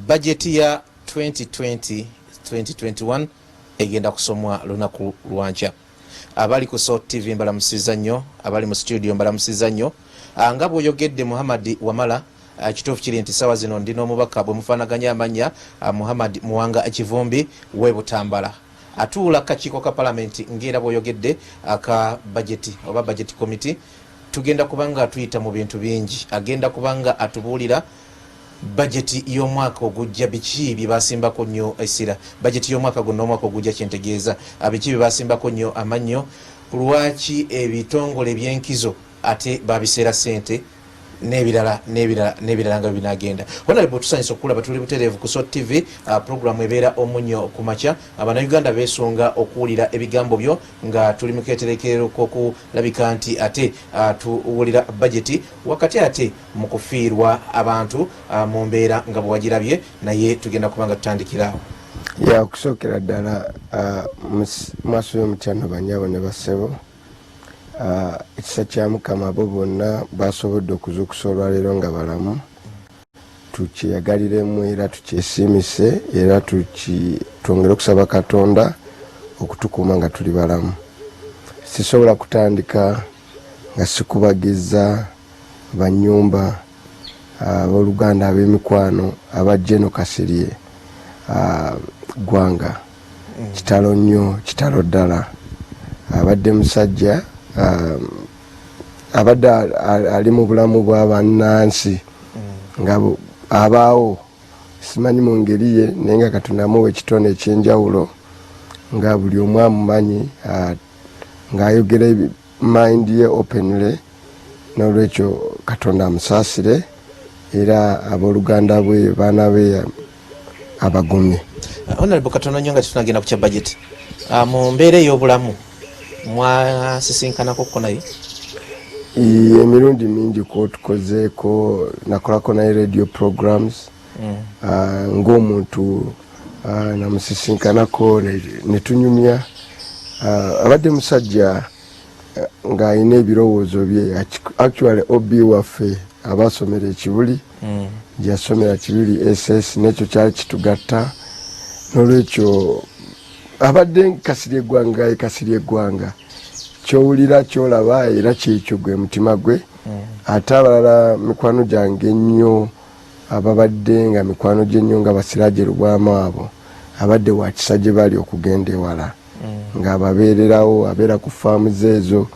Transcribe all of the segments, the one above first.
budget ya 2020-2021 egenda kusomwa lunaku lwankya. Abali ku Salt TV mbalamusiza nnyo, abali mu studio mbalamusiza nnyo. Nga bw'oyogedde Muhammad Wamala, kituufu kiri nti ssaawa zino ndina omubaka bwe mufaanaganya amannya Muhammad Muwanga Kivumbi w'e Butambala. Atuula kakiiko ka palamenti ng'era bw'oyogedde aka budget oba budget committee. Tugenda kubanga atuyita mu bintu bingi, agenda kubanga atubuulira budget y'omwaka ogujja biki bye basimbako nnyo essira. Budget y'omwaka guno omwaka ogujja kyentegeeza biki bye basimbako nnyo amannyo, lwaki ebitongole by'enkizo ate babiseera ssente n'ebirala nga binagenda. Honorable tusanyisa okulaba tuli butereevu ku Salt TV, programu ebeera omunnyo ku makya. Abannayuganda beesonga okuwulira ebigambo byo nga tuli mu keeterekerero k'okulabika nti ate tuwulira budget wakati ate mu kufiirwa abantu mu mbeera nga bwe wagirabye, naye tugenda kubanga tutandikirawo. Okusookera ddala maaso y'omutyano bannyabo ne bassebo, ekisa kya Mukama abo bonna basobodde okuzuukusa olwaleero nga balamu. Tukyeyagaliremu era tukyesiimise era twongere okusaba Katonda okutukuuma nga tuli balamu. Sisobola kutandika nga sikubagiza bannyumba abooluganda ab'emikwano aba Jeno Kasirye Gwanga. Kitalo nnyo, kitalo ddala. Abadde musajja abadde ali mu bulamu bwa bannansi nga abaawo simanyi mu ngeri ye, naye nga Katonda amuwa ekitone ekyenjawulo nga buli omu amumanyi ng'ayogera mind ye openly. N'olwekyo Katonda amusaasire era abooluganda bwe baana be abagumye. Honorable Katonda nnyo nga tunagenda ku kya budget mu mbeera ey'obulamu mwasisinkanako naye? Emirundi mingi ko tukozeeko, nakolako naye radio programs ng'omuntu namusisinkanako ne tunyumya. Abadde musajja ng'alina ebirowoozo bye. Actually obi waffe abaasomera ekibuli gyeyasomera Kibuli SS, n'ekyo kyali kitugatta. N'olwekyo abadde Kasirye Gwanga Kasirye Gwanga, kyowulira kyolaba era kyekyo gwe mutima gwe. Ate abalala mikwano gyange ennyo ababadde nga mikwano gye nnyo nga Basiraaje Lubwama abo abadde wa kisa gye bali okugenda ewala ng'ababeererawo, abeera ku faamu zeezo.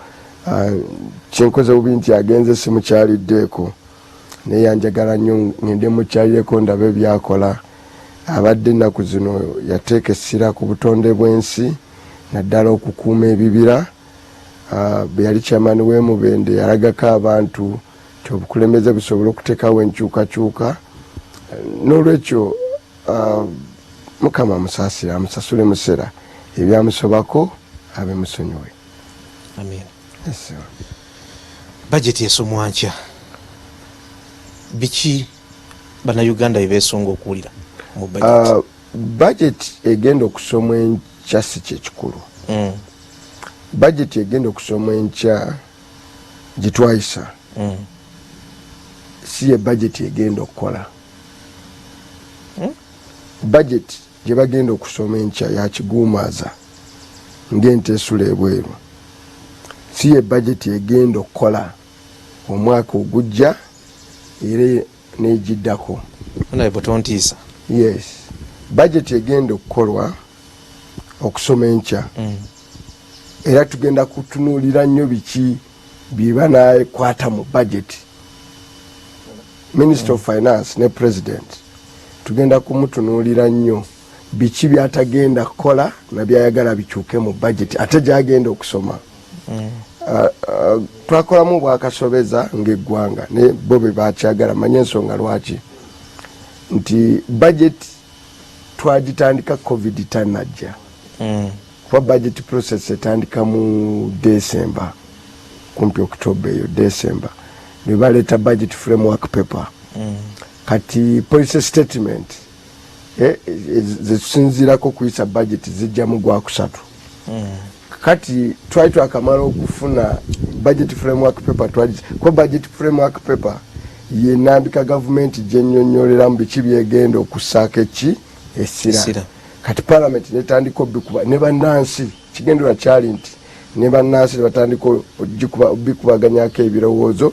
Kyenkoze bubi nti agenze simukyaliddeeko naye yanjagala nnyo ngende mukyalireko ndabe byakola. Abadde ennaku zino yateeka essira ku butonde bw'ensi naddala okukuuma ebibira. Bwe yali chairman w'Emubende yalagako abantu nti obukulembeze busobola okuteekawo enkyukakyuka. N'olwekyo Mukama amusaasira, amusasule musera, ebyamusobako abe musonyiwe. Amen. Yes, budget esomwa nkya, biki bannayuganda bye beesonga okuwulira? Budget egenda okusomwa enkya si kyekikulu. Budget egenda okusomwa enkya gitwayisa si ye budget egenda okukola. Budget gye bagenda okusoma enkya yakiguumaaza ng'ente esula ebweru, si ye budget egenda okukola omwaka ogujja era n'egiddako. Tontiisa. Yes, budget egenda okukolwa okusoma enkya era tugenda kutunuulira nnyo biki bye banaakwata mu budget. Minister of Finance ne President tugenda kumutunuulira nnyo biki byatagenda kukola na byayagala bikyuke mu budget ate gyagenda okusoma. Twakolamu bwakasobeza ng'eggwanga ne bo be bakyagala, manye ensonga lwaki nti budget twagitandika COVID tanajja. Kuba budget process etandika mu December, kumpi October eyo December, ne baleeta budget framework paper. Kati policy statement zetusinziirako kuyisa budget zijja mu Gwakusatu. Kati twali twakamala okufuna budget framework paper kuba budget framework paper ye nambika gavumenti gyennyonnyoleramu biki byegenda okusaaka eki essira. Kati parliament netandika obikuba ne bannansi kigendera kyali nti ne bannansi batandika obikubaganyako ebirowoozo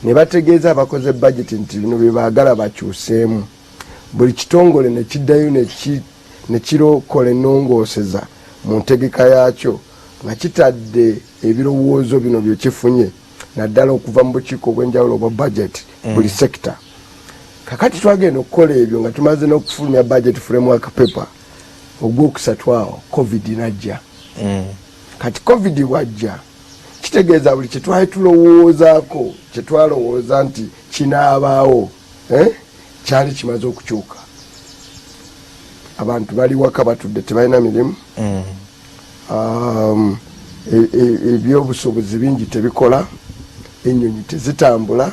ne bategeeza abakoze budget nti bino bye baagala bakyuseemu. Buli kitongole ne kiddayo ne kirookola ennongooseza mu ntegeka yaakyo nga kitadde ebirowoozo bino bye kifunye naddala okuva mu bukiiko obw'enjawulo obwa budget buli sekita. Kakati twagenda okukola ebyo nga tumaze n'okufulumya budget framework paper ogwokusatu awo covid najja. Kati covid wajja kitegeeza buli kyetwali tulowoozaako kyetwalowooza nti kinaabaawo kyali kimaze okukyuka. Abantu bali waka batudde tebalina mirimu, ebyobusobozi bingi tebikola, ennyonyi tezitambula,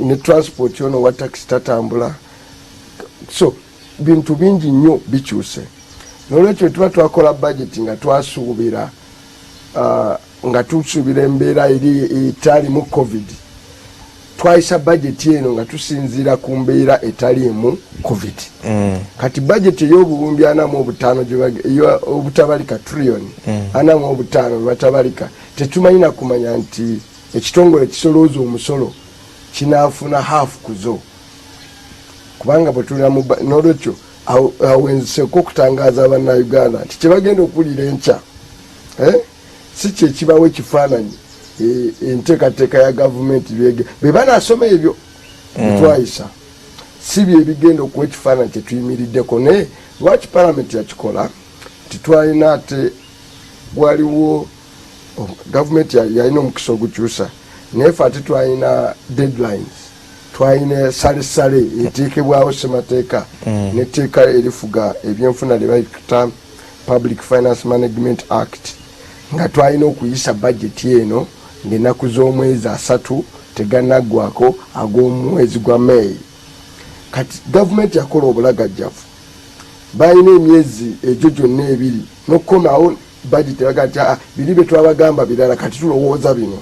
ne transport yono wa taxi tatambula, so bintu bingi nnyo bikyuse. Nolwekyo tuba twakola budget nga twasuubira embeera eri etalimu covid. Twayisa budget eno nga tusinziira ku mbeera etalimu covid. Kati budget ey'obuwumbi 45 obutabalika trillion 45 batabalika tetumanyi na kumanya nti ekitongole kisolooza omusolo kinaafuna half kuzo kubanga bwetulira n'olwekyo awenziseko okutangaaza bannayuganda nti kyebagenda okuwulira enkya si kyekibawo ekifaananyi enteekateeka ya gavumenti be banaasoma ebyo betwayisa si bye bigenda okuwa ekifaananyi kyetuyimiriddeko naye lwaki palamenti yakikola titwalina ate waliwo gavumenti yalina omukisa ogukyusa naye fe ate twalina deadlines twalina salesale eteekebwawo ssemateeka netteeka erifuga ebyenfuna lye bayita Public Finance Management Act nga twalina okuyisa budget eno ng'ennaku z'omwezi 3 tegannaggwako ag'omwezi gwa May. Kati gavumenti yakola obulagajjavu balina emyezi egyo gyonna ebiri n'okukomawo budget eraga nti biri bye twabagamba birala kati tulowooza bino.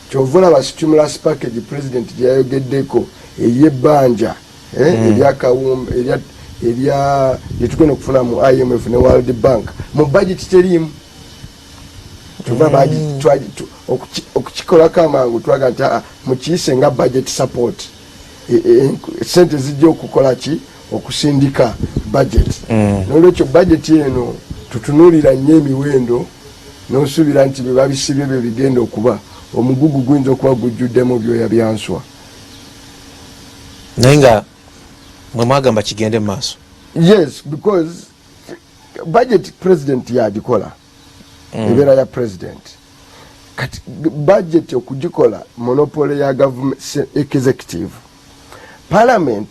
Kyova olaba stimulus package president gye yayogeddeko ey'ebbanja eryakawumba lye tugenda okufuna mu IMF ne World Bank mu budget teriimu. Okukikolako amangu twaga nti mukiyise nga budget support sente zijja okukola ki okusindika budget. N'olwekyo budget eno tutunuulira nnyo emiwendo n'osuubira nti bye babisibye bye bigenda okuba omugugu guyinza okuba gujjuddemu byoya byanswa. Naye nga mwe mwagamba kigende mu maaso. Yes, because budget president yagikola ebeera ya president. Kati budget okugikola monopoly ya government executive. Parliament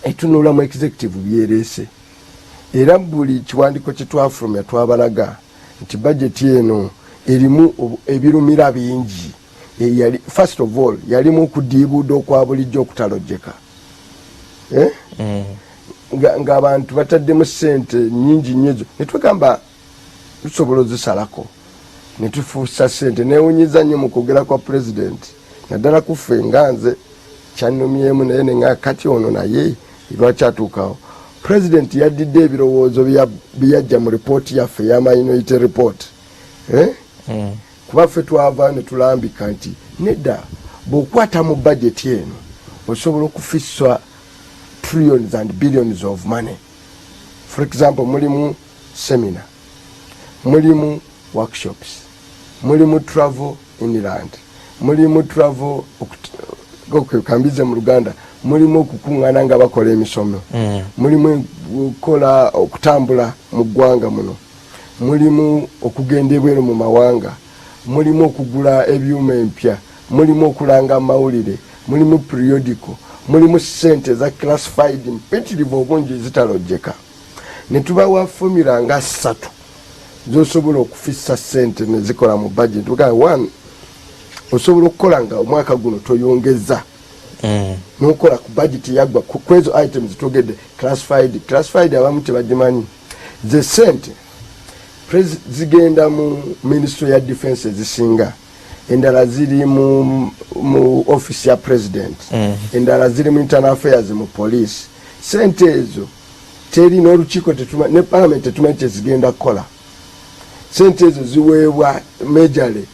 etunula mu executive byerese. Era buli kiwandiko kye twafulumya twabalaga nti budget eno erimu ebirumira bingi. First of all yalimu okudiibuuda okwa bulijjo okutalojjeka. Ng'abantu bataddemu ssente nnyingi nnyo ezo ne tugamba tusobola ozisalako ne tufuusa ssente. Neewunyiza nnyo mu kwogera kwa president naddala kuffe nga nze kyannumyemu naye ne nga kati ono naye lwaki atuukawo. President yaddidde ebirowoozo byajja mu ripooti yaffe ya minority report. Kuba ffe twava ne tulambika nti nedda bw'okwata mu budget eno osobola okufisswa trillions and billions of money. For example, mulimu seminar, mulimu workshops, mulimu travel inland, mulimu travel kambize mu Luganda, mulimu okukuŋŋaana nga bakola emisomo, mulimu okukola okutambula mu ggwanga muno, mulimu okugenda ebweru mu mawanga, mulimu okugula ebyuma empya, mulimu okulanga amawulire, mulimu periodical, mulimu ssente za classified mpitirivu obungi zitalojjeka. Ne tubawa formula nga 3 z'osobola okufissa ssente ne zikola mu budget. One, osobola okukola nga omwaka guno toyongeza n'okola ku budget yaggwa ku ezo items togedde classified abamu tebagimanyi. Ze ssente zigenda mu ministry ya defense ezisinga endala ziri mu office ya president endala ziri mu internal affairs mu police. Sente ezo teri n'olukiiko ne parliament tetumanyi kyezigenda kukola. Sente ezo ziweebwa majorly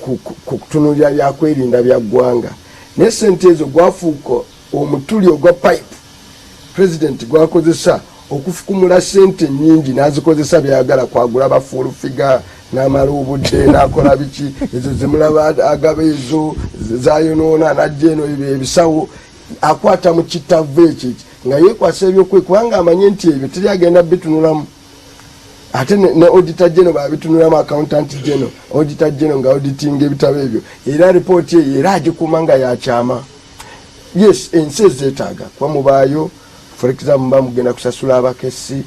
ku kutunulira byakwerinda bya ggwanga. Ne sente ezo gwafuuka omutuli ogwa pipe president gwakozesa okufukumula sente nyingi n'azikozesa byayagala kwagula bafuulu figa n'amala obudde n'akola biki ezo zemulaba agaba ezo zayonoona n'ajja eno ebisawo akwata mu kitave ekyo nga yeekwasa ebyokwe kubanga amanye nti ebyo teri agenda bitunulamu. Ate ne auditor general babitunulamu accountant general auditor general nga auditing ebitabo ebyo era report ye era agikuuma nga yakyama. Yes, ensi ezeetaaga kuba mubaayo for example muba mugenda kusasula abakesi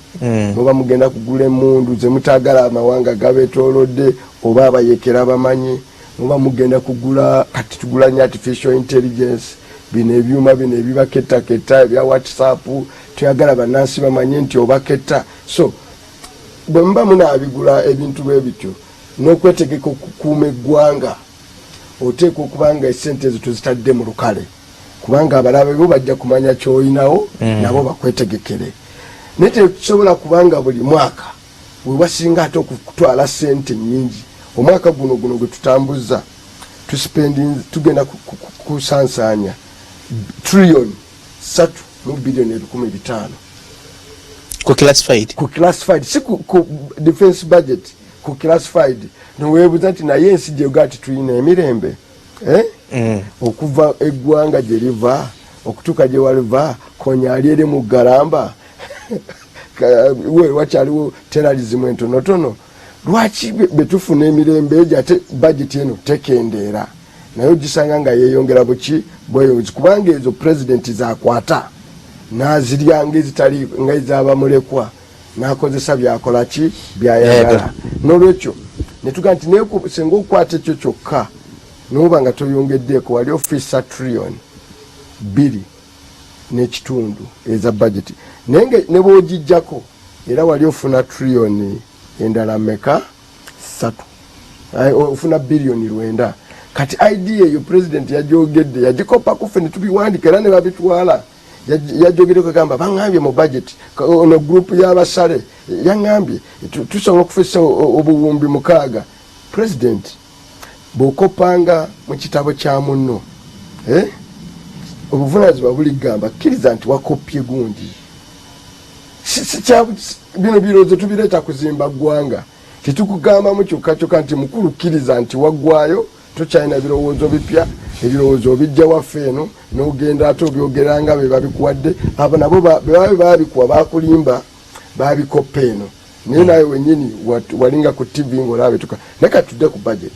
muba mugenda kugula emmundu zemutaagala amawanga gabeetoolodde oba abayekera bamanyi muba mugenda kugula kati tugula nnyo artificial intelligence bino ebyuma bino ebibaketaketa ebya WhatsApp tuyagala bannansi bamanye nti obaketta. So bwe muba munaabigula ebintu bwe bityo n'okwetegeka okukuuma eggwanga oteeka okubanga esente ezo tuzitadde mu lukale kubanga abalabe bo bajja kumanya ky'olinawo nabo bakwetegekere. Naye tekisobola kubanga buli mwaka we wasinga ate okutwala sente nnyingi. Omwaka guno gwe tutambuza tugenda kusansaanya trillion 3 mu billion 15 ku classified si ku defense budget ku classified. Noweebuza nti naye ensi gyegati tulina emirembe okuva eggwanga gye liva okutuuka gye waliva konyaali eri mu galamba wakyaliwo terrorism entonotono. Lwaki betufuna emirembe egyo ate budget eno tekendeera naye ogisanga nga yeeyongera buki bweyonzi kubanga ezo president zakwata n'aziryanga ezitali nga ezabamulekwa n'akozesa byakola ki byayagala. N'olwekyo ne tugaa nti naye singa okukwata ekyo kyokka n'oba nga toyongeddeeko wali ofisa trillion 2.5 eza budget naye ne bw'ogijjako era wali ofuna trillion endala mmeka 3 ofuna billion 9. Kati idea eyo president yagyogedde yagikoppako ffe ne tubiwandika era ne babitwala yajogereko kagamba baŋŋambye mu budget ono group y'abasale yaŋŋambye tusobola okufisa obuwumbi 6. President bw'okoppanga mu kitabo kya munno obuvunaanyizibwa buligamba kkiriza nti wakoppye gundi. Bino birowoozo tubireeta kuzimba ggwanga tetukugamba mu kyokka nti mukulu kkiriza nti waggwayo tokyalina birowoozo bipya ebirowoozo obijja waffe eno n'ogenda ate obyogeranga be babikuwadde abo nabo bwe babikuwa bakulimba babikoppa eno naye nawe wennyini walinga ku TV ng'olaba betuka naye katudde ku budget.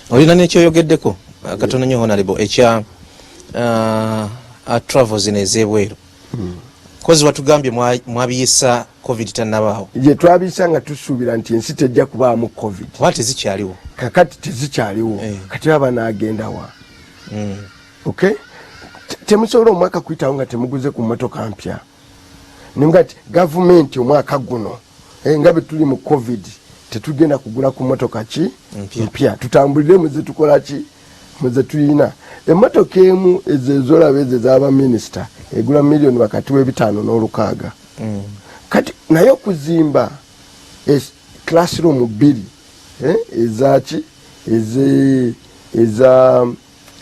Olina n'ekyoyogeddeko katono nnyo honorable ekya travels n'ez'ebweru kozi watugambye mwabiyisa covid tannabaawo. Ye twabiyisa nga tusuubira nti ensi tejja kubaamu covid. Wate zikyaliwo kakati tezikyaliwo kati baba n'agenda wa okay temusobola omwaka kuyitawo nga temuguze ku mmotoka mpya ningati gavumenti omwaka guno nga bwe tuli mu covid tetugenda kugula ku mmotoka ki mpya tutambulire muze tukola ki muze tuyina emmotoka emu ezolaba ezo ez'aba minisita egula miliyoni wakati w'ebitaano n'olukaaga kati naye okuzimba classroom 2 ezaki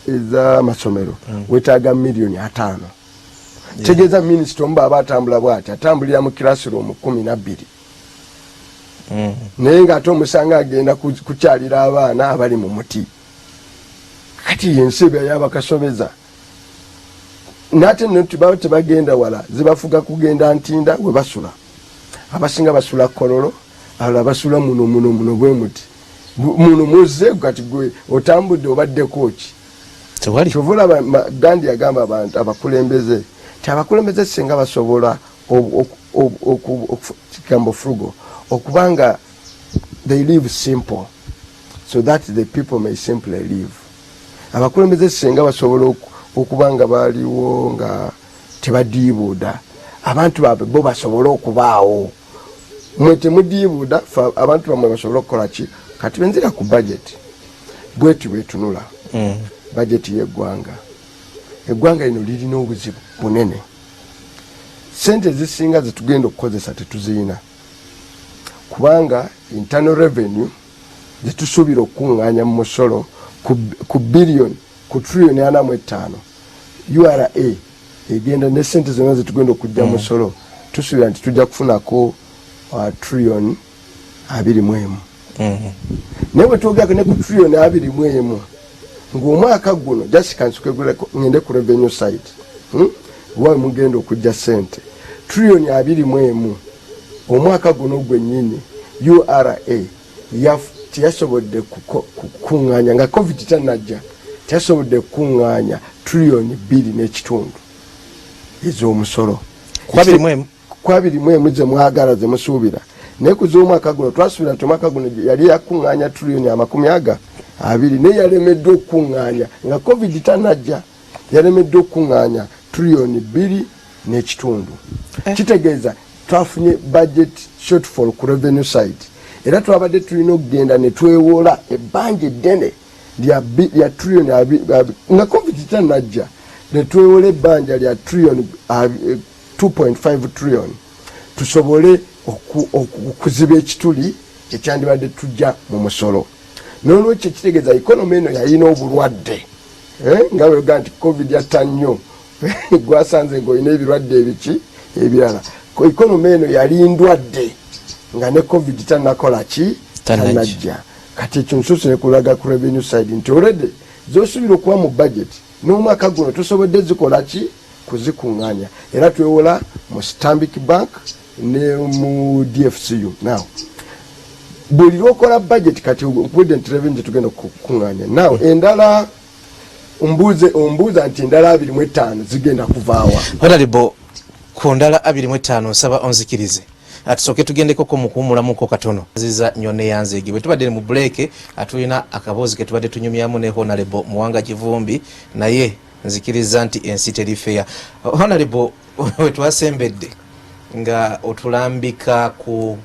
eza masomero wetaaga miliyoni 5. Tegeeza minisita omu baba atambula bw'ati atambulira mu classroom 12 naye ng'ate omusanga agenda kukyalira abaana abali mu muti. Kati yensi eba yabakasobeza nate nti baba tebagenda wala zibafuga kugenda Ntinda we basula abasinga basula Kololo abalala basula muno bwe muti muno muze kati gwe otambudde obadde kochi tewali kyovula Gandhi yagamba abantu abakulembeze abakulembeze singa basobola kigambo frugal okubanga they live simple so that the people may simply live. Abakulembeze singa basobola okubanga baliwo nga tebadiibuuda abantu baabwe bo basobola okubaawo mwe temudiibuuda abantu bamwe basobola okukola ki kati benzira ku budget bweti bwetunula bajeti y'eggwanga eggwanga lino lirina obuzibu bunene sente zisinga zetugenda okukozesa tetuziyina kubanga internal revenue zetusuubira okukuŋŋaanya mu musolo ku biliyoni ku triliyoni 45 URA egenda ne sente zonna zetugenda okujja musolo tusuubira nti tujja kufunako triliyoni 21 naye bwe twogerako ne ku triliyoni 21 ng'omwaka guno jasikansikeguleko ngende ku revenue side wawe mugenda okujja sente triliyoni 21 omwaka guno gwennyini URA teyasobodde kukuŋŋaanya nga covid tanajja teyasobodde kukuŋŋaanya triliyoni 2.5 ez'omusolo ku 21 ze mwagala ze musuubira naye ku z'omwaka guno twasuubira nti omwaka guno yali yakuŋŋaanya triliyoni 20 naye yalemeddwa okukuŋŋaanya nga covid tanajja yalemeddwa okukuŋŋaanya triliyoni 2.5 kitegeeza twafunye budget shortfall ku revenue side era twabadde tulina okugenda ne twewola ebbanja eddene lya triliyoni nga covid tanajja ne twewola ebbanja lya triliyoni 2.5 trillion tusobole okuziba ekituli ekyandibadde tujja mu musolo n'olwekyo kitegeeza ikonomi eno yalina obulwadde nga weoga nti covid yatta nnyo gwasanze ng'olina ebirwadde ebiki ebirala ikonomi eno yali ndwadde nga ne covid tanakola ki tanajja kati ekyo nsusire kulaga ku revenue side nti already zosuubira okuba mu budget n'omwaka guno tusobodde zikola ki kuzikuŋŋaanya era twewola mu Stanbic Bank ne mu DFCU now buli lwokola budget kati prudent revenue tugenda kukuŋŋaanya now endala ombuuza nti endala 25 zigenda kuvaawa honorable ku ndala 25 nsaba onzikirize atusoke tugendeko ko mukuumulamuko katono ziza nyone yanzegi bwe tubadde mu break atulina akaboozi ke tubadde tunyumyamu ne honorable Muwanga Kivumbi naye nzikiriza nti ensi teri fair honorable we twasembedde nga otulambika ku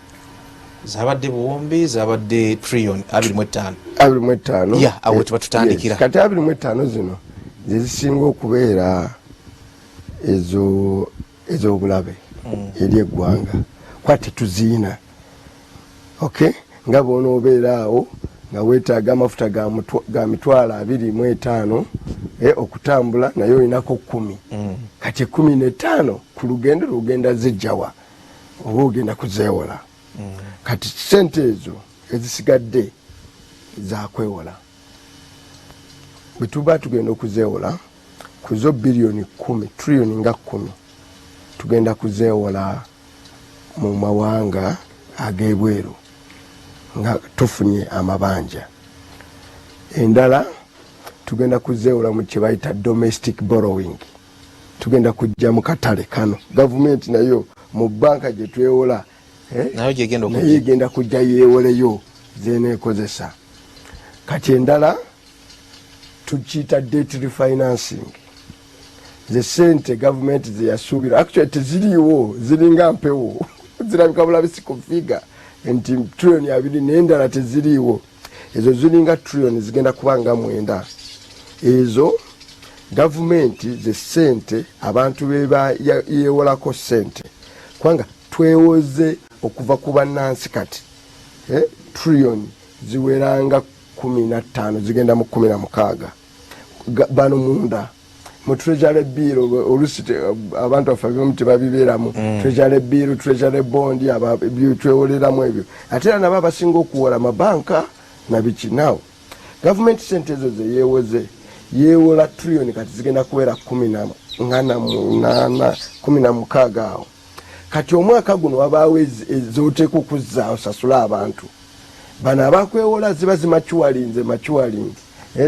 zabadde buwumbi zabadde trillion 25 ya awo tuba tutandikira kati 25 zino zisinga okubeera ezo obulabe eri eggwanga kwate tuziina okay nga bona obeera awo nga weetaaga amafuta ga 25 okutambula naye olinako 10 kati 15 ku lugenda zijjawa oba ogenda kuzeewola kati sente ezo ezisigadde zakwewola bwe tuba tugenda okuzeewola kuzo biliyoni 10 triliyoni nga 10 tugenda kuzeewola mu mawanga ag'ebweru nga tufunye amabanja endala tugenda kuzeewola mu kye bayita domestic borrowing tugenda kujja mu katale kano gavumenti nayo mu banka gye twewola nayo egenda kujja yeewoleyo zeneekozesa kati endala tukiyita debt refinancing ze sente gavumenti zeyasuubira actually teziriiwo ziringa mpewo zirabika bulabisi ku figa nti triliyoni 2 n'endala teziriiwo ezo ziringa triliyoni zigenda kubanga 9 ezo gavumenti ze sente abantu beba yeewolako sente kubanga twewoze okuva ku bannansi kati triliyoni ziweranga 15 zigenda mu 16 bano munda mu treasury bill olusi abantu afabimu tebabibeeramu treasury bill treasury bond twewolereramu ebyo ate era nabo abasinga okuwola amabanka nabiki nawo gavumenti sente ezo zeyeewoze yeewola triliyoni kati zigenda kubeera 16 awo kati omwaka guno wabaawo ezooteeka okuzza osasula abantu bano abakwewola ziba zimachuwalinze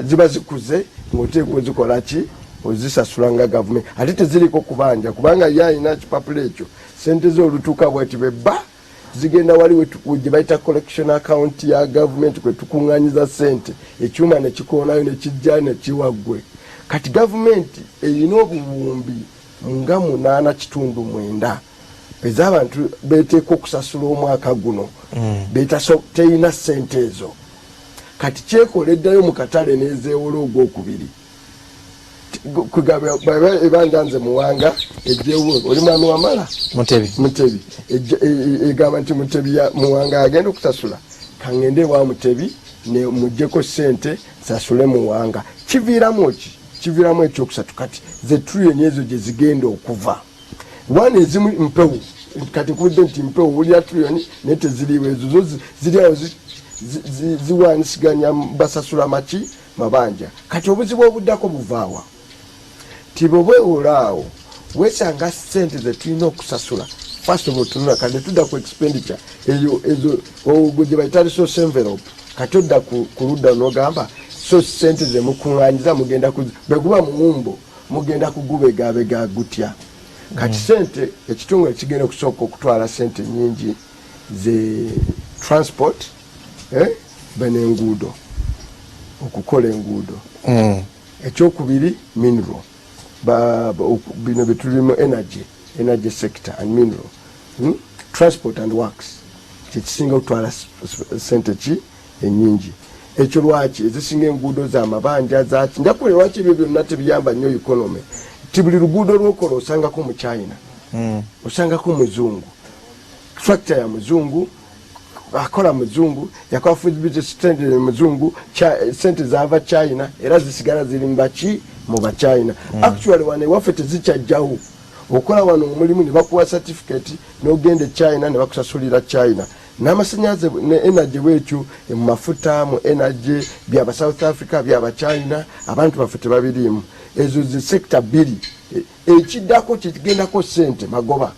ziba zikuze ng'oteeka ozikola ki ozisasula nga gavumenti ate teziriko kubanja kubanga yalina kipapula ekyo sente ze olutuuka bweti bebba zigenda waliwo gye bayita collection account ya gavumenti kwe tukuŋŋanyiza sente ekyuma ne kikoonayo ne kijja ne kiwaggwe kati gavumenti erina obuwumbi nga 8.9 ez'abantu beeteeka okusasula omwaka guno terina sente ezo kati kyekoleddayo mu katale n'ezeewola ogwokubiri kugaba ebandanze muwanga ejjewo oli mwami wamala mutebi egamba nti mutebi muwanga agenda okusasula kangende wa mutebi ne mujjeko sente sasule muwanga kiviiramu ekyokusatu kati ze trillion ezo gye zigenda okuva wana ezimu mpewo kati nkubudde nti mpewo wulira trillion naye teziriiwo ezo zo ziriawo ziwanisiganya basasula maki mabanja kati obuzibu obuddako buvaawa tibobweolaawo wesanga sente zetulina okusasula first of all tunula kati tudda ku expenditure ezo gye bayita resource envelope kati odda ku ludda n'ogamba so sente zemukuŋŋaanyiza mugenda beguba muwumbo mugenda kugubegabega gutya kati sente ekitongole kigenda okusooka okutwala sente nyingi ze transport benenguudo okukola enguudo ekyokubiri mineral bino betulimu energy sector and mineral transport and works kyekisinga okutwala sente ki enyingi ekyo lwaki ezisinga enguudo z'amabanja zaki njakule lwaki ebyo byonna tebiyamba nnyo economy ti buli luguudo lwokola osangako mu China osangako muzungu structure ya muzungu akola muzungu yakola feasibility study muzungu sente zava China era zisigala ziri mbaki mu ba China actually wane waffe tezikyajjawo okola wano omulimu ne bakuwa certificate n'ogende China ne bakusasulira China n'amasannyalaze ne energy bwekyo mu mafuta mu energy byaba South Africa byaba China abantu baffe tebabiriimu ezo zi sector bbiri ekiddako kigendako sente magoba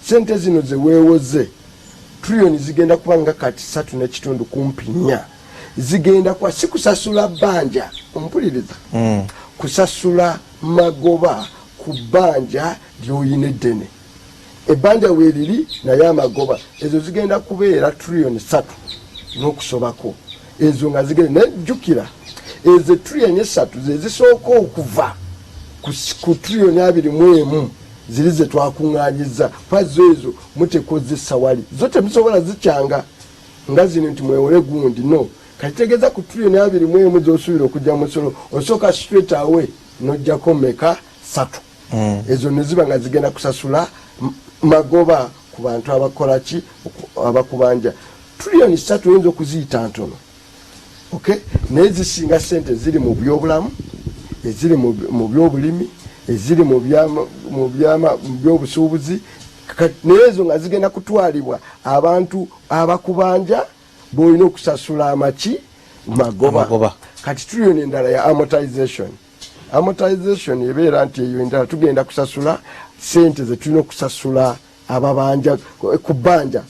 sente zino zeweewoze trillion zigenda kubanga kati 3.5 kumpi 4 zigenda kwa si kusasula banja ompuliriza kusasula magoba ku banja lyoyine ddene ebanja weeriri naye amagoba ezo zigenda kubeera trillion 3 n'okusobako ezo nga zigenda nejjukira ezo trillion 3 zezisooka okuva ku trillion 21 ziri ze twakuŋŋaanyiza pazo ezo mutekozesa wali zo temusobola zikyanga nga zino nti mwewole gundi no kitegeeza ku trillion 21 z'osuubira okujja mu nsolo osooka straight away n'ojjako meka 3 ezo ne ziba nga zigenda kusasula magoba ku bantu abakola ki abakubanja trillion 3 oyinza okuziyita ntono okay naye zisinga sente ziri mu byobulamu eziri mu byobulimi eziri mu byobusuubuzi nezo nga zigenda kutwalibwa abantu abakubanja boolina okusasula amaki magoba kati trillion endala ya amortization ebeera nti eyo endala tugenda kusasula sente zetulina okusasula ababanja ku bbanja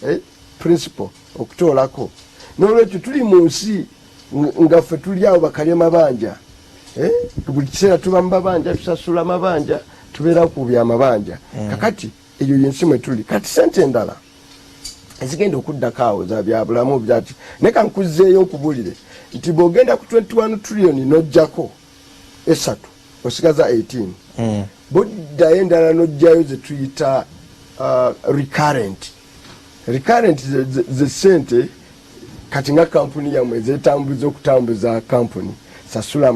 principle okutoolako n'olwekyo tuli mu nsi nga ffe tuli awo bakalya mabanja buli kiseera tuba mu mabanja tusasula mabanja tubeera ku byamabanja kakati eyo yensi mwe tuli kati sente endala ezigenda okuddako awo za byabulamu byati naye kankuzzeeyo okubulire nti bw'ogenda ku 21 trillion n'ojjako 3 osigaza 18 boddayo endala n'ojjayo ze tuyita recurrent ze sente kati nga kampuni yammwe zeetambuza okutambuza kampuni sasula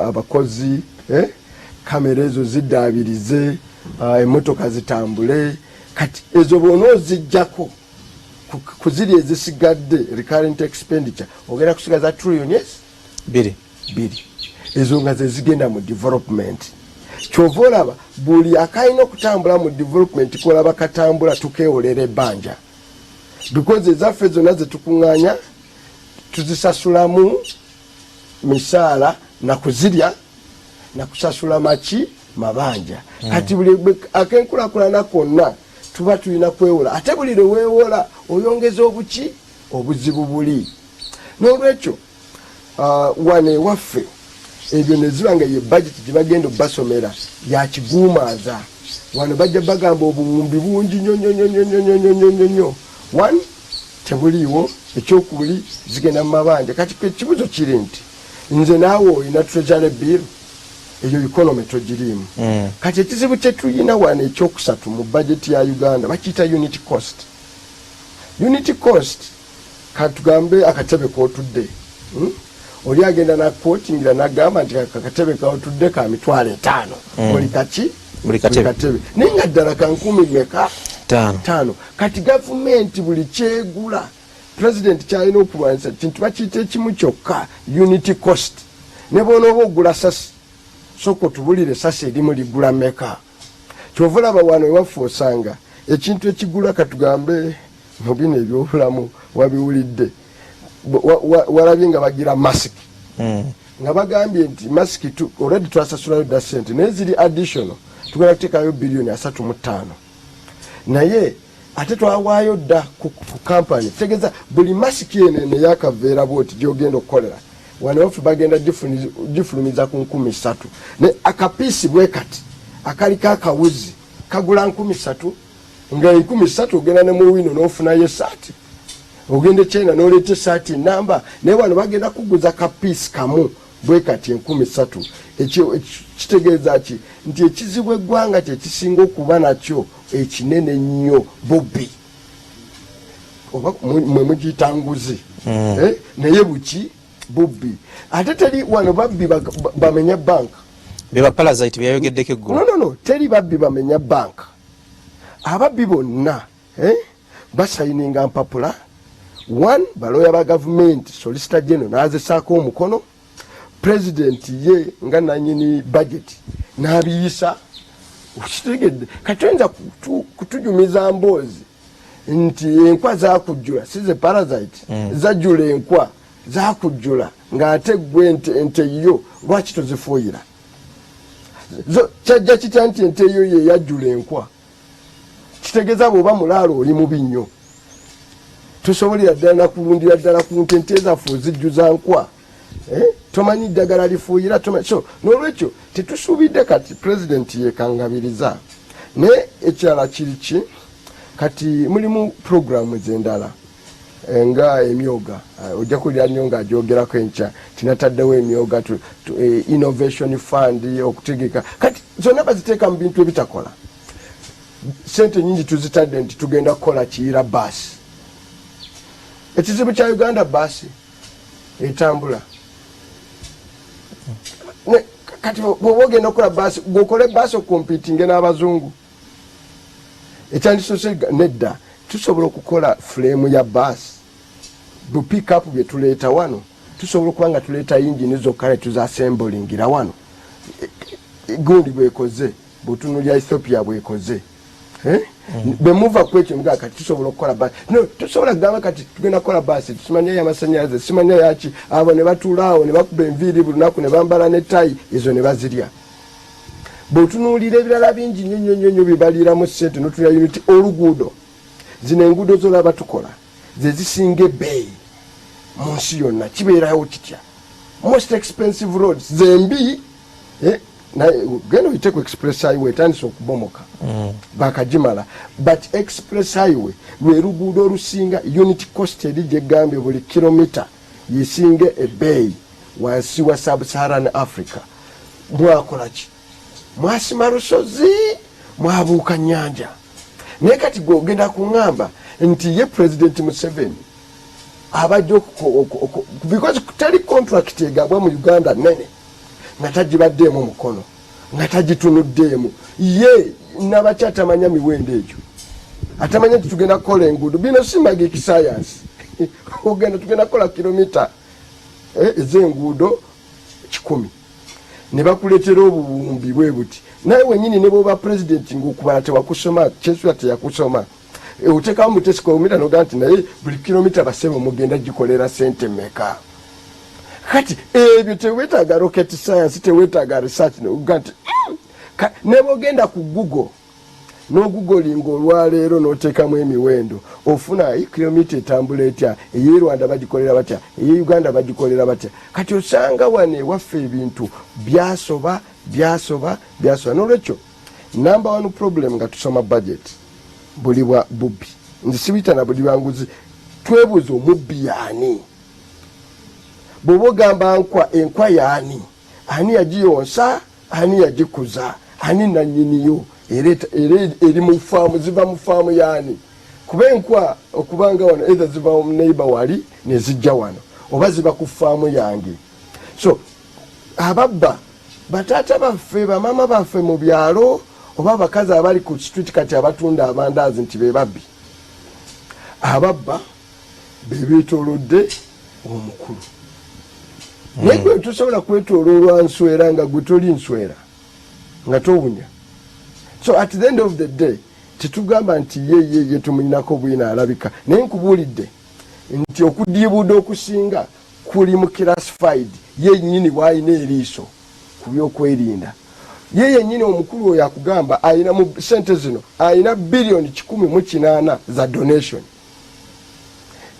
abakozi kamera ezo ziddaabirize emmotoka zitambule kati ezo bona ozijjako ku ziri ezisigadde recurrent expenditure ogenda kusigaza trillion biri ezo nga zezigenda mu development kyova olaba buli akalina okutambula mu development kolaba katambula tukeewolera ebbanja because ezaffe zonna zetukuŋŋaanya tuzisasulamu misaala nakuzirya nakusasula maki mabanja kati buli akenkulakulana konna tuba tulina kwewola ate buli lwe weewola oyongeza obuki obuzibu buli n'olwekyo wane waffe ebyo neziba nga ye budget gye bagenda obbasomera yakiguumaaza wano bajja bagamba obuwumbi bungi nnyo one tebuliiwo ekyokubiri zigenda mu mabanja kati ekibuzo kiri nti nze naawe olina treasury bill eyo economy togiriimu kati ekizibu kye tulina wano ekyokusatu mu bajeti ya Uganda bakiyita unity cost katugambe akatebe kootudde oli agenda na quotingira nagamba nti kakatebe kawutudde ka mitwalo 5 buli katebe nenga ddala ka 10,000 kati gavumenti buli kyegula president kyalina okulwanyisa kintu bakiyita ekimu kyokka unity cost ne bonooba ogula sasi soko tubulire sasi erimu ligula meka kyova olaba wano ewaffe osanga ekintu ekigula katugambe mu bino ebyobulamu wabiwulidde walabye nga bagira masiki nga bagambye nti masiki already twasasulayo da sente naye ziri additional tugenda kuteekayo biliyoni 35 naye ate twawaayo dda ku kampani tegeeza buli masiki ene eyakaveera bwoti gyogenda okukolera wano waffe bagenda gifulumiza ku 3,000 ne akapiisi bwe kati akaliko akawuzi kagula 3,000 nga 3,000 ogenda ne mu wino n'ofunayo esaati ogende China n'oleeta esaati namba naye wano bagenda kuguza kapiisi kamu bwe kati 3,000 ekyo kitegeeza ki nti ekizibu eggwanga kyekisinga okuba nakyo ekinene nnyo Bobby oba mwe mugiyita nguzi naye buki Bobby ate teri wano babbi bamenya banka beba parasite byayogeddeko eggulu no teri babbi bamenya banka ababbi bonna basayininga mpapula one baloya ba government solicitor general nazesaako omukono president ye nga nanyini budget nabiyisa ukitegedde katwenza kutujumiza mboozi nti enkwa zakujjula size parasite zajjula enkwa zakujjula ng'ate gwe ente yo lwaki tozifuuyira kyajja kitya nti ente yo ye yajjula enkwa kitegeeza bw'oba mulaalo oli mubi nnyo tosobolera ddala nakulundira ddala ku ntente zaffe ozijjuza nkwa tomanyi ddagala lifuuyira so n'olwekyo tetusuubidde kati pulezidenti yekangabiriza naye ekirala kiriki kati mulimu puroguramu ez'endala nga emyoga ojja kulira nnyo ng'agyogerako enkya tinataddewo emyoga innovation fund okutegeka kati zonna baziteeka mu bintu ebitakola sente nyingi tuzitadde nti tugenda kukola kiyira baasi ekizibu kya Uganda baasi etambula kati bw'oba ogenda okukola baasi gwokole baasi okumpitinge n'abazungu ekyandisose nedda tusobola okukola fulemu ya baasi bu pick up bye tuleeta wano tusobola okuba nga tuleeta yingini zokka ne tuzaassembulingira wano gundi bwekoze butunulya Ethiopia bwekoze bemuva kwekyo mga kati tusobola okukola baasi no tusobola kugamba kati tugenda kukola baasi tusimanya y'amasannyalaze simanya yaki abo ne batuulaawo ne bakuba enviiri buli lunaku ne bambala ne tayi ezo ne bazirya bw'otunuulira ebirala bingi nnyo bibaliiramu ssente n'otulya unity oluguudo zino enguudo z'olaba tukola ze zisinga ebbeeyi mu nsi yonna kibeerawo kitya most expensive roads zembi genda oyiteku express highway etandise okubomoka bakagimala but express highway lwe luguudo olusinga unity cost eri gyegambye buli kilomita yesinga ebbeeyi wansi wa sub-Saharan Africa mwakolaki mwasima lusozi mwabuuka nnyanja naye kati gwogenda kuŋŋamba nti ye president Museveni abajja because teri contract egabwa mu Uganda nene nga tagibaddeemu mukono nga tagitunuddeemu ye nabaki atamanya miwendo egyo atamanya nti tugenda kukola enguudo bino si magic science tugenda kukola kilomita ez'enguudo 100 ne bakuleetera obuwumbi bwe buti naye wenyini ne bwoba pulezidenti ng'okubala tewakusoma kyensula teyakusoma oteekawo mutesi kilomita noga nti naye buli kilomita basebe mugenda gikolera sente meka kati ebyo teweetaaga rocket science teweetaaga research noga nti ne bwogenda ku Google n'ogugolinga olwaleero n'oteekamu emiwendo ofuna kilomita etambula etya ey'e Rwanda bagikolera batya ey'e Uganda bagikolera batya kati osanga wane ewaffe ebintu byasoba n'olwekyo number one problem nga tusoma budget buli bwa Bobby nzisibita na buli banguzi twebuuza omubbi yaani bw'oba ogamba enkwa yaani ani yagiyonsa ani yagikuza ani nannyiniyo eri mu faamu ziva mu faamu yaani kuba enkwa okubanga wano either ziva mu neighbor wali ne zijja wano oba ziba ku faamu yange. So ababba batata baffe bamama baffe mu byalo oba abakazi abali ku street kati abatunda abandaazi nti be babbi. Ababba bebeetoolodde omukulu. Naye gwe tosobola kwetoololwa nswera nga gwe toli nswera nga towunya. So at the end of the day tetugamba nti ye tumulinako bwina alabika. Naye nkubuulidde nti okudiibuuda okusinga kuli mu classified ye nnyini bw'alina eriiso ku byokwerinda. Ye yennyini omukulu oyo akugamba alina mu sente zino alina bilioni 108 za donation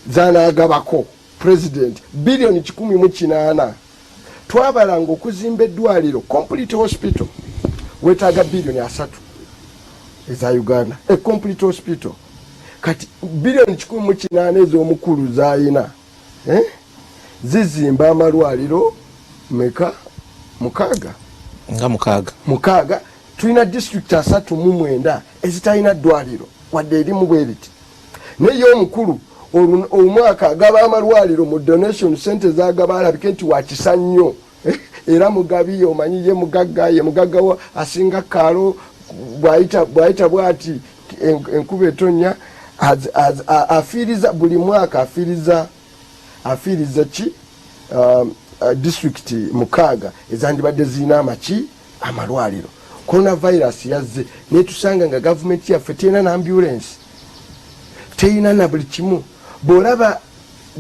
zanaagabako president bilioni 108. Twabalanga okuzimba eddwaliro complete hospital wetaaga bilioni 3 eza Uganda, a complete hospital. Kati bilioni 108 ez'omukulu zayina zizimba amalwaliro meka mukaaga mukaaga. Tulina district 39 ezitalina ddwaliro wadde erimu bwe riti. Naye omukulu omwaka agaba amalwaliro mu donation sente zagaba alabike nti wakisa nnyo era mugabi omanyi ye mugagga wa asinga kaalo bwayita bwati enkuba etonya afiiriza buli mwaka afiiriza ki district mukaaga ezandibadde zirina amaki amalwaliro. Coronavirus yazze netusanga nga gavumenti yaffe teyina na ambulance teyina na buli kimu. Bw'olaba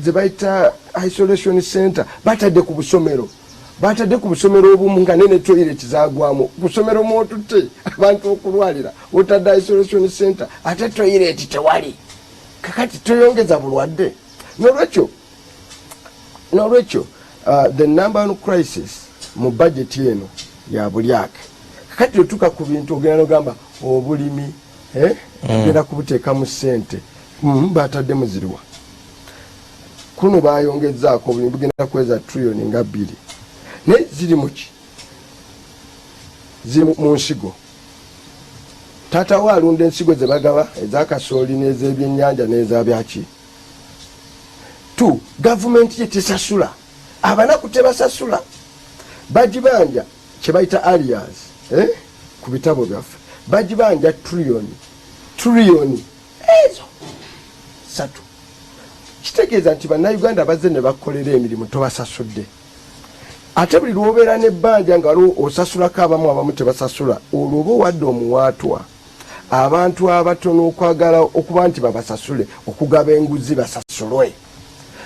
ze bayita isolation center batadde ku busomero obumu nga nene toilet zagwamu. Busomero mwotutte abantu okulwalira otadde isolation center ate toilet tewali. Kakati toyongeza bulwadde. N'olwekyo the number one crisis mu budget eno ya bulyake. Kakati otuka ku bintu ogenda nogamba obulimi ogenda kubuteeka mu ssente batadde muziriwa. Kuno bayongezaako obulimi bugenda kweza trillioni nga 2. Naye ziri muki? Ziri mu nsigo. Taata wa alunda ensigo ze bagaba ez'akasooli n'ez'ebyennyanja n'ezabyaki. Gavumenti ye tesasula. Abanaku tebasasula. Bagibanja kye bayita alias ku bitabo byaffe. Bagibanja trillioni ezo 3. Kitegeeza nti bannayuganda bazze ne bakolera emirimu tobasasudde. Ate buli lwobeera n'ebbanja nga osasulako abamu tebasasula olwo oba owadde omuwaatwa abantu abatono okwagala okuba nti babasasule okugaba enguzi basasulwe.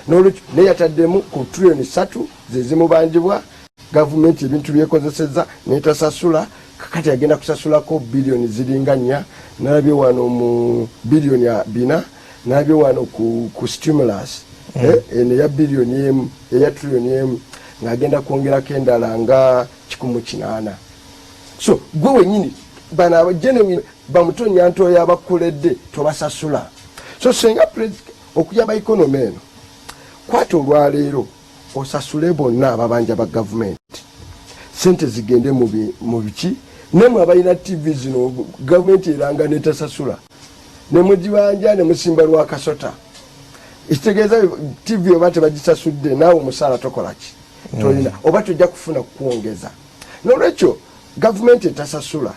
N'olwekyo naye yataddemu ku trillioni 3 zezimubanjibwa gavumenti ebintu byekozesezza netasasula. Kakati agenda kusasulako bilioni ziringa 4. Nalabye wano mu bilioni 4 nalabye wano ku stimulus eno ya bilioni 1 eya trillioni 1 ng'agenda kwongerako endala nga 108. So gwe wenyini bano abagenewe bamutonya ntoya abakoledde tobasasula. So senga okuja ba economy eno kwata olwaleero osasule bonna ababanja ba gavumenti sente zigende mu biki. Nemwe abalina TV zino gavumenti eranga netasasula nemugibanja nemusimba lwa kasota. Ekitegeeza TV oba tebagisasudde naawe omusaala tokolaki tolina oba tojja kufuna kukwongeza. N'olwekyo gavumenti etasasula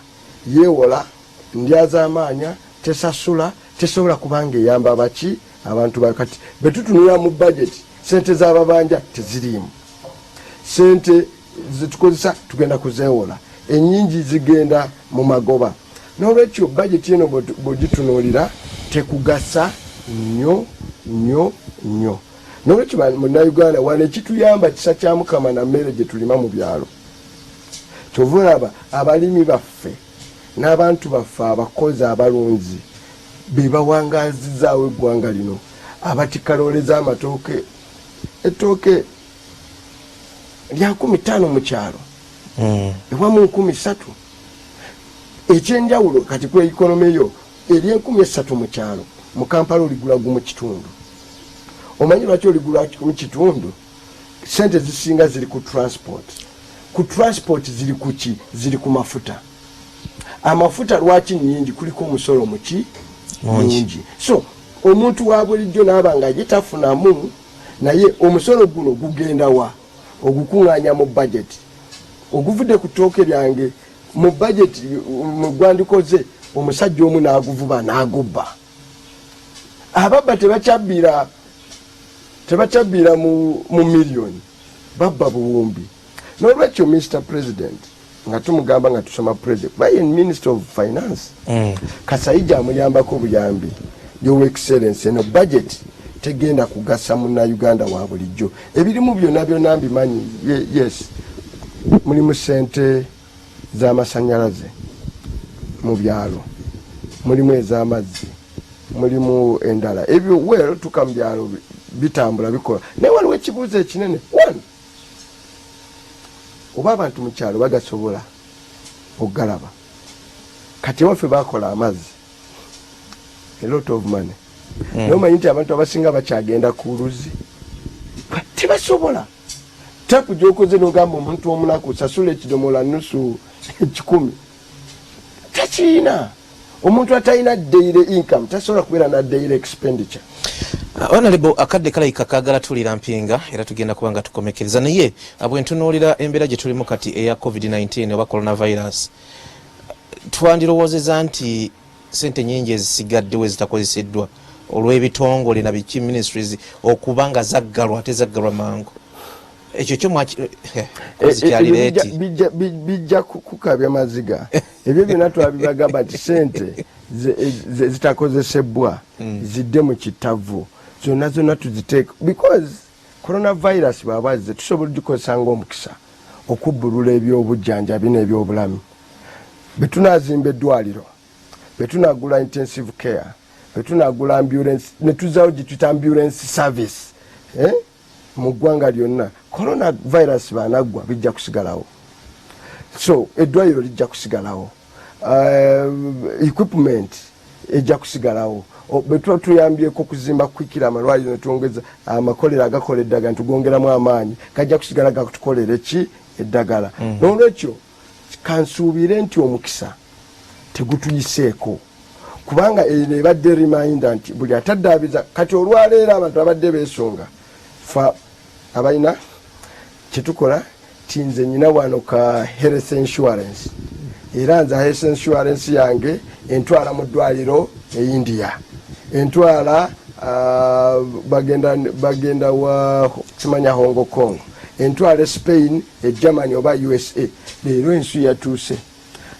yeewola ndyaza amaanya tesasula tesobola kubanga eyamba abaki abantu bakati betutunula mu budget sente z'ababanja teziriimu. Sente zetukozesa tugenda kuzeewola ennyingi zigenda mu magoba. N'olwekyo budget eno bw'ogitunuulira tekugasa nnyo. N'olwekyo munnayuganda wano ekituyamba kisa kya Mukama na mmere gye tulima mu byalo. Kyova olaba abalimi baffe n'abantu baffe abakozi abalunzi be bawangazizaawo eggwanga lino. Abatikalooleza amatooke ettooke lya 15 mu kyalo ewamu 13. Ekyenjawulo kati ku ikonomi yo eri 13 mu kyalo mu Kampala oligula gumu kitundu. Omanyi lwaki oligula mu kitundu? Sente zisinga ziri ku transport. Ku transport ziri ku ki? Ziri ku mafuta. Amafuta lwaki nnyingi kuliko omusolo muki mungi. So omuntu wa bulijjo n'abanga yetafunamu naye omusolo guno gugenda wa ogukuŋŋaanya mu budget oguvudde ku ttooke lyange mu budget mu gwandikoze omusajja omu n'aguvuba n'agubba ababba tebakyabbira mu miliyoni babba buwumbi n'olwekyo Mr. President nga tumugamba nga tusoma president baye Minister of Finance Kasayija amuyambako obuyambi Your Excellency eno budget tegenda kugasa Munnayuganda wa bulijjo ebirimu byonna mbimanyi yes mulimu ssente z'amasannyalaze mu byalo mulimu ez'amazzi mulimu endala ebyo well tuka mu byalo bitambula bikola naye waliwo ekibuuzo ekinene one oba abantu mu kyalo bagasobola okugalaba kati waffe bakola amazzi a lot of money naye omanyi nti abantu abasinga bakyagenda ku luzzi tebasobola tapu gyokoze nogamba omuntu omunaku sasula ekidomola nusu 10 takiina omuntu atalina daily income tasobola kubeera na daily expenditure. Honorable akadde kalayika kagala tulira mpinga era tugenda kubanga tukomekereza naye abwentunuulira embeera gye tulimu kati eya COVID-19 oba coronavirus twandirowoozeza nti sente nyingi ezisigaddewo ezitakozeseddwa olw'ebitongole na biki ministries okubanga zaggalwa ate zaggalwa mangu ekyo kyo bijja kukabya maziga ebyo byonna twabibagamba nti sente zitakozesebwa zidde mu kitavu zonna tuziteeka because coronavirus bw'abazze tusobola okugikozesa ng'omukisa okubbulula ebyobujjanjabi n'ebyobulamu betunazimba eddwaliro betunagula intensive care betunagula ambulance netuzaawo gituyita ambulance service mu ggwanga lyonna coronavirus banaggwa bijja kusigalawo so eddwaliro lijja kusigalawo equipment ejja kusigalawo betuba tuyambyeko okuzimba kwikira amalwaliro netwongeza amakolero agakola eddagala ntugongeramu amaanyi gajja kusigala gakutukolera eki eddagala n'olwekyo kansuubire nti omukisa tegutuyiseeko kubanga ebadde reminder nti buli ataddabiza kati olwaleero abantu abadde beesonga fa abalina kyetukola tinze nyina wano ka health insurance era nza health insurance yange entwala mu ddwaliro e India entwala bagenda wa kimanya Hong Kong entwala Spain e Germany oba USA leero ensu yatuuse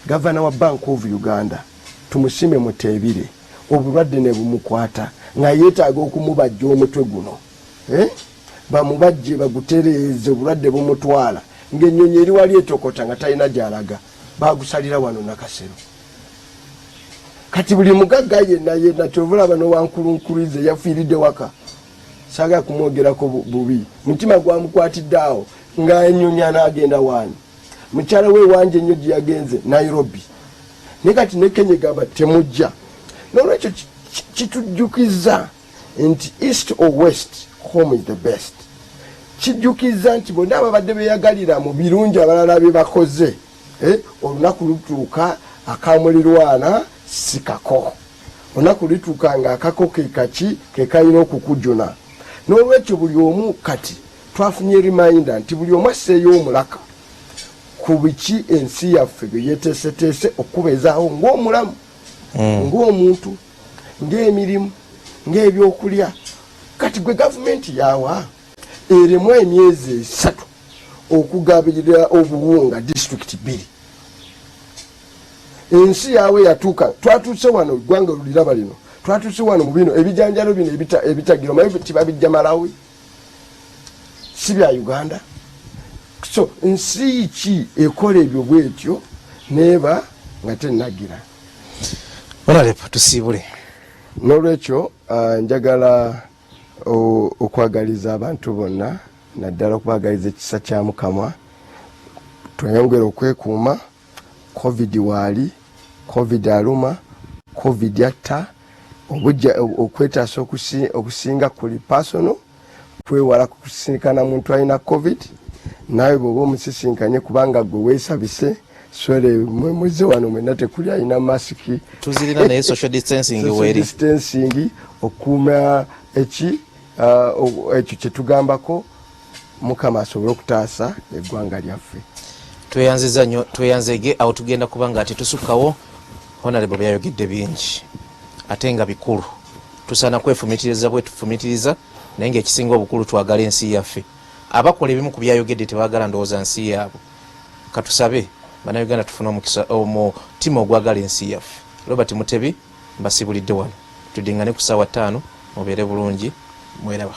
Governor wa Bank of Uganda tumusime mutebire obulwadde ne bumukwata nga yeetaaga okumubajja omutwe guno bamubajje bagutereeze obulwadde bumutwala ng'ennyonyi eri wali etokota nga talina gy'alaga bagusalira wano nakasero kati buli mugagga yenna kyovulaba n'owankulunkuluize yafiiridde waka saaga kumwogerako bubi mutima gwamukwatidde awo ng'ennyonyi anaagenda waani mukyala we wanje ennyo gye yagenze Nairobi naye kati ne Kenya egamba temujja n'olwekyo kitujjukiza nti east or west home is the best kijjukiza nti bonna ababadde beyagalira mu birungi abalala bye bakoze olunaku lutuuka akamulirwana sikako olunaku lituuka nga akako kekaki kekayina okukujuna n'olwekyo buli omu kati twafunye reminder nti buli omu asseeyo omulaka ku biki ensi yaffe bye yeteeseteese okubeezaawo ng'omulamu ng'omuntu ng'emirimu ng'ebyokulya kati gwe gavumenti yawa eremu emyezi 3 okugabirira obuwunga disitulikiti 2 ensi yawe yatuuka twatuuse wano eggwanga luliraba lino twatuuse wano mu bino ebijanjalo bino ebitagiro maye tibabijja Malawi si bya Uganda so nsi ki ekola ebyo bwetyo neeba nga tenagira Honorable tusiibule n'olwekyo njagala okwagaliza abantu bonna naddala okubagaliza ekisa kya Mukama tweyongera okwekuuma covid waali covid aluma covid atta okwetaasa okusinga kuli personal kwewala kusinkana muntu alina covid naawe bw'oba omusisinkanye kubanga gwe weesabise sore mweze wano mwena tekuli alina masiki tuzirina naye social distancing weri okuuma ekyo kyetugambako Mukama asobole okutaasa eggwanga lyaffe. Tweyanziza nnyo, tweyanzege awo tugenda kubanga ati tusukkawo. Honorable byayogedde bingi ate nga bikulu, tusaana kwefumitiriza bwe tufumitiriza, naye ng'ekisinga obukulu twagala ensi yaffe. Abakola ebimu ku byayogedde tebaagala ndowooza nsi yaabwe. Katusabe bannayuganda tufune omutima ogwagala ensi yaffe. Robert Mutebi mbasibulidde wano, tudingane ku ssaawa 5. Mubeere bulungi, mweraba.